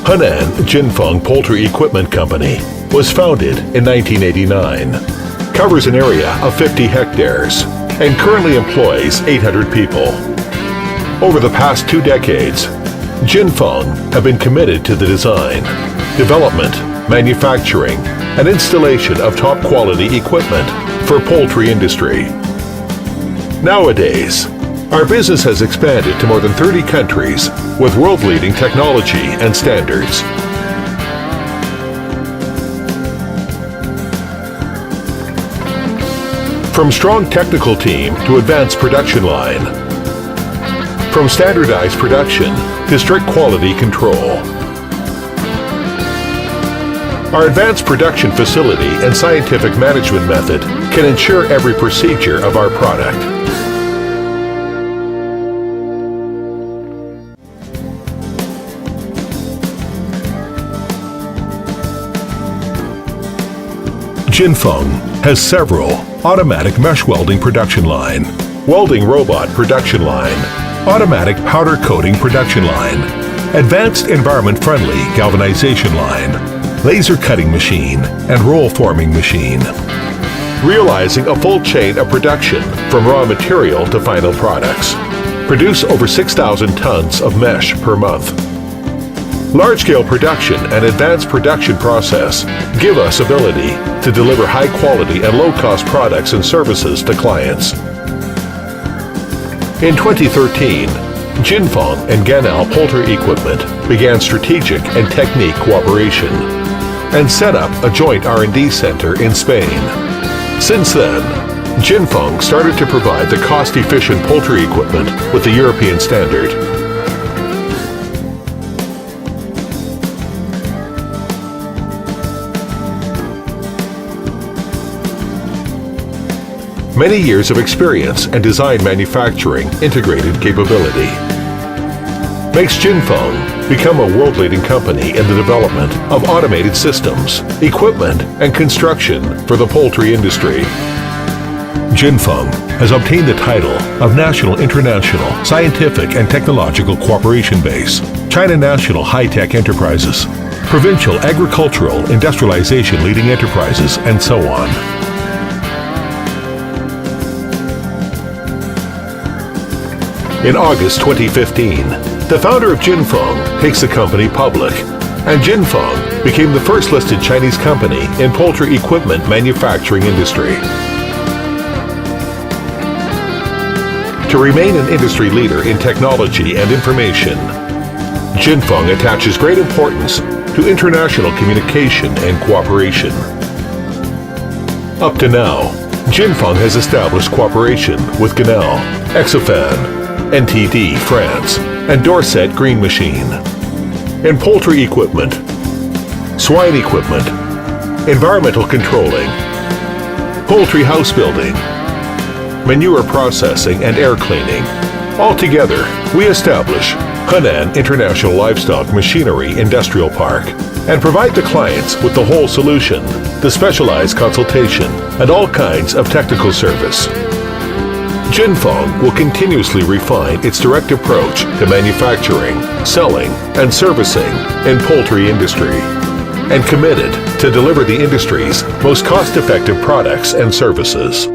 Henan Jinfeng Poultry Equipment Company was founded in 1989, covers an area of 50 hectares, and currently employs 800 people. Over the past 2 decades, Jinfeng have been committed to the design, development, manufacturing, and installation of top-quality equipment for poultry industry. Nowadays, our business has expanded to more than 30 countries with world-leading technology and standards. From strong technical team to advanced production line, from standardized production to strict quality control. Our advanced production facility and scientific management method can ensure every procedure of our product. Jinfeng has several automatic mesh welding production line, welding robot production line, automatic powder coating production line, advanced environment-friendly galvanization line, laser cutting machine, and roll forming machine. Realizing a full chain of production from raw material to final products. Produce over 6,000 tons of mesh per month. Large-scale production and advanced production process give us ability to deliver high-quality and low-cost products and services to clients. In 2013, Jinfeng and Ganal Poultry Equipment began strategic and technique cooperation and set up a joint R&D Center in Spain. Since then, Jinfeng started to provide the cost-efficient poultry equipment with the European standard. Many years of experience and design manufacturing integrated capability makes Jinfeng become a world-leading company in the development of automated systems, equipment, and construction for the poultry industry. Jinfeng has obtained the title of National International Scientific and Technological Cooperation Base, China National High-Tech Enterprises, Provincial Agricultural Industrialization Leading Enterprises, and so on. In August 2015, the founder of Jinfeng takes the company public, and Jinfeng became the first listed Chinese company in poultry equipment manufacturing industry. To remain an industry leader in technology and information, Jinfeng attaches great importance to international communication and cooperation. Up to now, Jinfeng has established cooperation with Ganal, Exofan, NTD France, and Dorset Green Machine. In poultry equipment, swine equipment, environmental controlling, poultry house building, manure processing, and air cleaning. Altogether, we establish Henan International Livestock Machinery Industrial Park and provide the clients with the whole solution, the specialized consultation, and all kinds of technical service. Jinfeng will continuously refine its direct approach to manufacturing, selling, and servicing in poultry industry, and committed to deliver the industry's most cost-effective products and services.